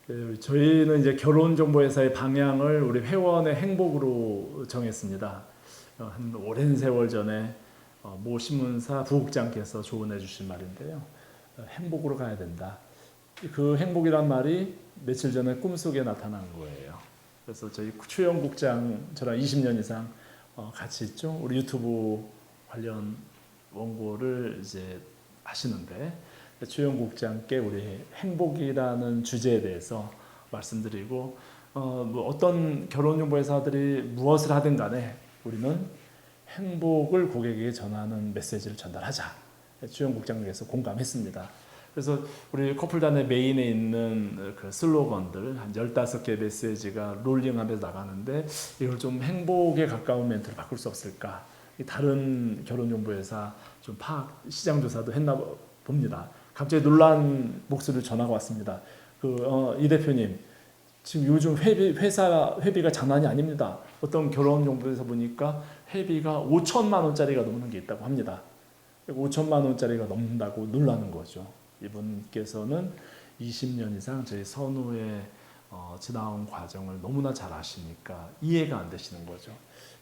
저희는 이제 결혼정보회사의 방향을 우리 회원의 행복으로 정했습니다. 한 오랜 세월 전에 모 신문사 부국장께서 조언해 주신 말인데요. 행복으로 가야 된다. 그 행복이란 말이 며칠 전에 꿈속에 나타난 거예요. 그래서 저희 추영국장 저랑 20년 이상 같이 있죠. 우리 유튜브 관련 원고를 이제 하시는데 추영국장께 우리 행복이라는 주제에 대해서 말씀드리고 뭐 어떤 결혼정보회사들이 무엇을 하든 간에 우리는 행복을 고객에게 전하는 메시지를 전달하자. 추영국장께서 공감했습니다. 그래서 우리 커플단의 메인에 있는 그 슬로건들 한 15개 메시지가 롤링하면서 나가는데 이걸 좀 행복에 가까운 멘트로 바꿀 수 없을까? 다른 결혼정보회사 좀 시장 조사도 했나 봅니다. 갑자기 놀란 목소리를 전화가 왔습니다. 이 대표님, 지금 요즘 회사 회비가 장난이 아닙니다. 어떤 결혼정보회사 보니까 회비가 5천만 원짜리가 넘는 게 있다고 합니다. 5천만 원짜리가 넘는다고 놀라는 거죠. 이분께서는 20년 이상 저희 선후에 지나온 과정을 너무나 잘 아시니까 이해가 안 되시는 거죠.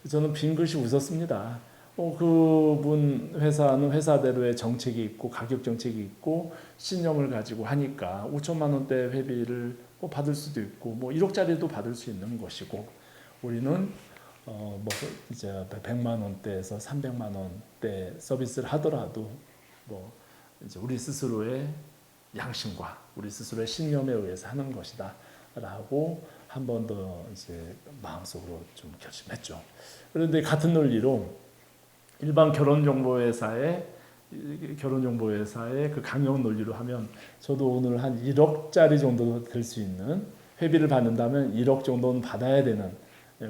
저는 빙긋이 웃었습니다. 그분 회사는 회사대로의 정책이 있고 가격 정책이 있고 신념을 가지고 하니까 5천만 원대 회비를 받을 수도 있고 1억짜리도 받을 수 있는 것이고 우리는 이제 100만 원대에서 300만 원대 서비스를 하더라도 이제 우리 스스로의 양심과 우리 스스로의 신념에 의해서 하는 것이다라고 한 번 더 이제 마음속으로 좀 결심했죠. 그런데 같은 논리로 일반 결혼정보회사의 그 강력 논리로 하면 저도 오늘 한 1억짜리 정도 될 수 있는 회비를 받는다면 1억 정도는 받아야 되는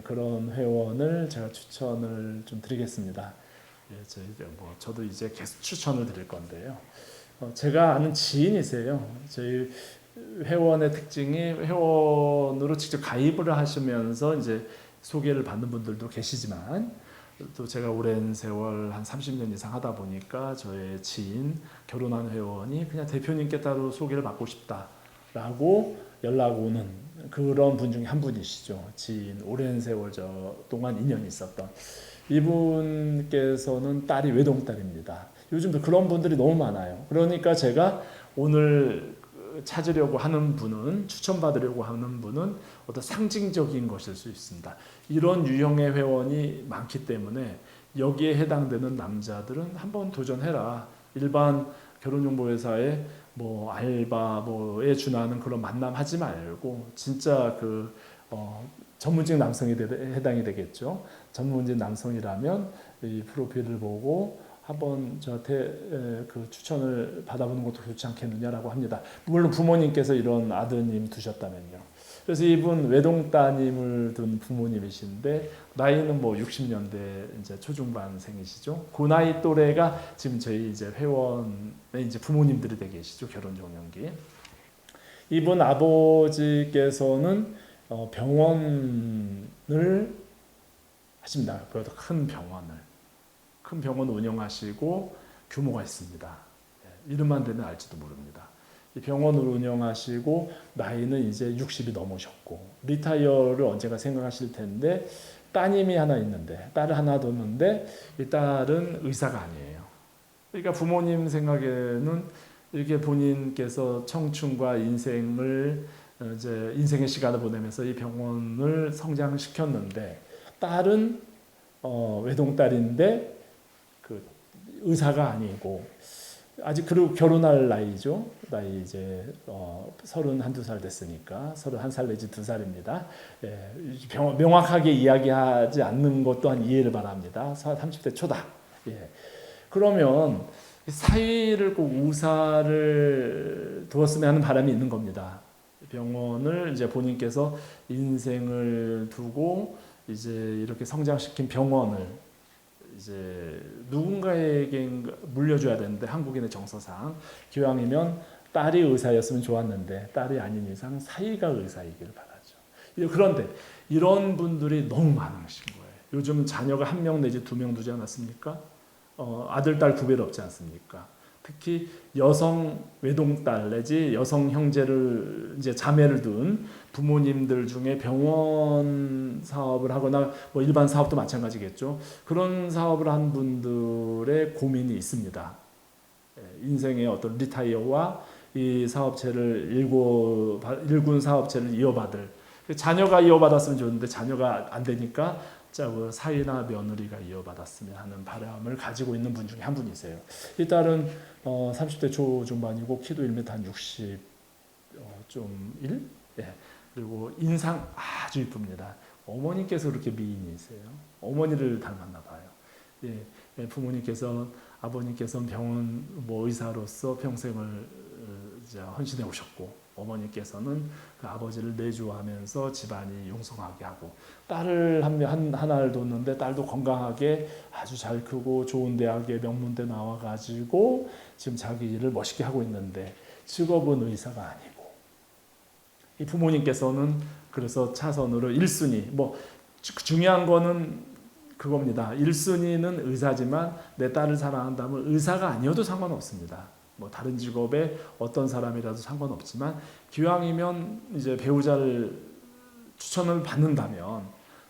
그런 회원을 제가 추천을 좀 드리겠습니다. 저도 이제 계속 추천을 드릴 건데요. 제가 아는 지인이세요. 저희 회원의 특징이 회원으로 직접 가입을 하시면서 이제 소개를 받는 분들도 계시지만 또 제가 오랜 세월 한 30년 이상 하다 보니까 저의 지인 결혼한 회원이 그냥 대표님께 따로 소개를 받고 싶다라고 연락 오는 그런 분 중에 한 분이시죠. 지인 오랜 세월 동안 인연이 있었던 이분께서는 딸이 외동딸입니다. 요즘도 그런 분들이 너무 많아요. 그러니까 제가 오늘 찾으려고 하는 분은 추천받으려고 하는 분은 어떤 상징적인 것일 수 있습니다. 이런 유형의 회원이 많기 때문에 여기에 해당되는 남자들은 한번 도전해라. 일반 결혼정보회사에 알바에 준하는 그런 만남 하지 말고 진짜 전문직 남성이 해당이 되겠죠. 전문직 남성이라면 이 프로필을 보고 한번 저한테 그 추천을 받아보는 것도 좋지 않겠느냐라고 합니다. 물론 부모님께서 이런 아드님 두셨다면요. 그래서 이분 외동따님을 둔 부모님이신데 나이는 60년대 이제 초중반생이시죠. 그 나이 또래가 지금 저희 이제 회원의 이제 부모님들이 되게 계시죠. 결혼 종년기. 이분 아버지께서는 병원을 하십니다. 그래도 큰 병원 운영하시고 규모가 있습니다. 이름만 되면 알지도 모릅니다. 이 병원을 운영하시고 나이는 이제 60이 넘으셨고 리타이어를 언젠가 생각하실 텐데 따님이 하나 있는데 딸을 하나 뒀는데 이 딸은 의사가 아니에요. 그러니까 부모님 생각에는 이렇게 본인께서 청춘과 인생의 시간을 보내면서 이 병원을 성장시켰는데 딸은 외동딸인데 의사가 아니고 아직 그리고 결혼할 나이죠. 나이 이제 31~32살 됐으니까 31살 내지 2살입니다. 명확하게 이야기하지 않는 것 또한 이해를 바랍니다. 30대 초다. 그러면 사위를 꼭 의사를 두었으면 하는 바람이 있는 겁니다. 병원을 이제 본인께서 인생을 두고 이제 이렇게 성장시킨 병원을 이제 누군가에게 물려줘야 되는데 한국인의 정서상 기왕이면 딸이 의사였으면 좋았는데 딸이 아닌 이상 사위가 의사이기를 바라죠. 그런데 이런 분들이 너무 많으신 거예요. 요즘 자녀가 1명 내지 2명 두지 않았습니까? 아들, 딸 구별 없지 않습니까? 특히 여성 외동딸 내지 여성 형제를 이제 자매를 둔 부모님들 중에 병원 사업을 하거나 뭐 일반 사업도 마찬가지겠죠. 그런 사업을 한 분들의 고민이 있습니다. 인생의 어떤 리타이어와 이 사업체를 일군 사업체를 이어받을 자녀가 이어받았으면 좋은데 자녀가 안 되니까 사위나 며느리가 이어받았으면 하는 바람을 가지고 있는 분 중에 한 분이세요. 이 딸은 30대 초중반이고 키도 1m 한 60 좀 1? 예. 그리고 인상 아주 이쁩니다. 어머니께서 그렇게 미인이세요. 어머니를 닮았나 봐요. 예. 아버님께서는 병원 의사로서 평생을 헌신해 오셨고 어머니께서는 그 아버지를 내조하면서 집안이 용성하게 하고 딸을 하나를 뒀는데 딸도 건강하게 아주 잘 크고 좋은 대학에 명문대 나와가지고 지금 자기 일을 멋있게 하고 있는데 직업은 의사가 아니고 이 부모님께서는 그래서 차선으로 1순위 중요한 거는 그겁니다. 1순위는 의사지만 내 딸을 사랑한다면 의사가 아니어도 상관없습니다. 다른 직업에 어떤 사람이라도 상관없지만 기왕이면 이제 배우자를 추천을 받는다면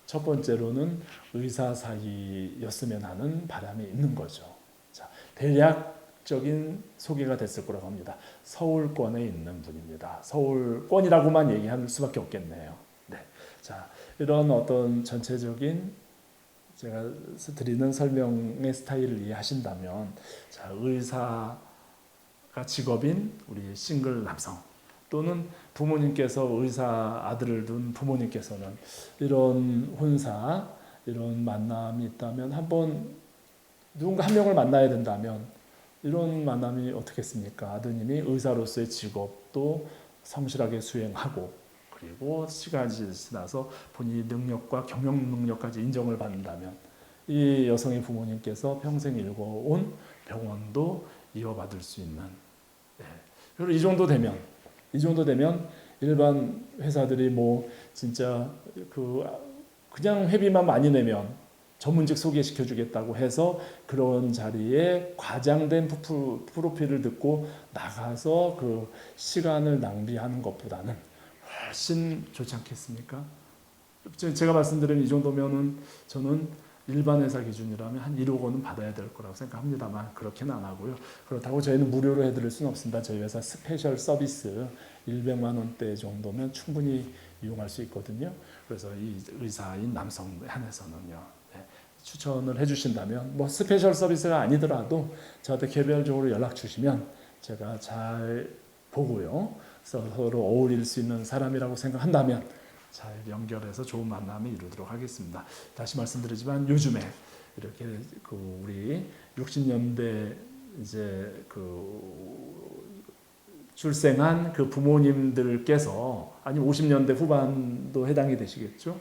첫 번째로는 의사 사이였으면 하는 바람이 있는 거죠. 자, 대략적인 소개가 됐을 거라고 합니다. 서울권에 있는 분입니다. 서울권이라고만 얘기할 수밖에 없겠네요. 네. 자, 이런 어떤 전체적인 제가 드리는 설명의 스타일을 이해하신다면 자, 의사가 직업인 우리 싱글 남성 또는 부모님께서 의사 아들을 둔 부모님께서는 이런 혼사 이런 만남이 있다면 한번 누군가 한 명을 만나야 된다면 이런 만남이 어떻겠습니까? 아드님이 의사로서의 직업도 성실하게 수행하고 그리고 시간이 지나서 본인의 능력과 경영 능력까지 인정을 받는다면 이 여성의 부모님께서 평생 일궈온 병원도 이어받을 수 있는 그리고 이 정도 되면 일반 회사들이 진짜 그냥 회비만 많이 내면 전문직 소개시켜 주겠다고 해서 그런 자리에 과장된 프로필을 듣고 나가서 그 시간을 낭비하는 것보다는 훨씬 좋지 않겠습니까? 제가 말씀드린 이 정도면은 저는 일반 회사 기준이라면 한 1억 원은 받아야 될 거라고 생각합니다만 그렇게는 안 하고요. 그렇다고 저희는 무료로 해드릴 수는 없습니다. 저희 회사 스페셜 서비스 100만 원대 정도면 충분히 이용할 수 있거든요. 그래서 이 의사인 남성에 한해서는요. 추천을 해주신다면 스페셜 서비스가 아니더라도 저한테 개별적으로 연락 주시면 제가 잘 보고요. 서로 어울릴 수 있는 사람이라고 생각한다면 잘 연결해서 좋은 만남을 이루도록 하겠습니다. 다시 말씀드리지만 요즘에 이렇게 우리 60년대 이제 출생한 그 부모님들께서 아니면 50년대 후반도 해당이 되시겠죠.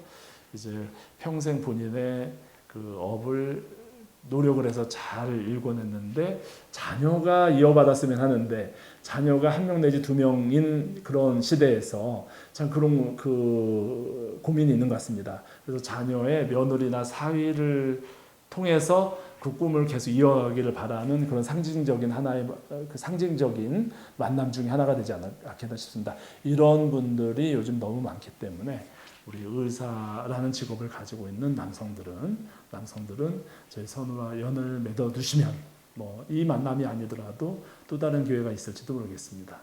이제 평생 본인의 그 업을 노력을 해서 잘 일궈냈는데 자녀가 이어받았으면 하는데 자녀가 한 명 내지 두 명인 그런 시대에서 참 그런 고민이 있는 것 같습니다. 그래서 자녀의 며느리나 사위를 통해서 그 꿈을 계속 이어가기를 바라는 그런 상징적인 만남 중에 하나가 되지 않겠나 싶습니다. 이런 분들이 요즘 너무 많기 때문에 우리 의사라는 직업을 가지고 있는 남성들은 저희 선우와 연을 맺어두시면 이 만남이 아니더라도 또 다른 기회가 있을지도 모르겠습니다.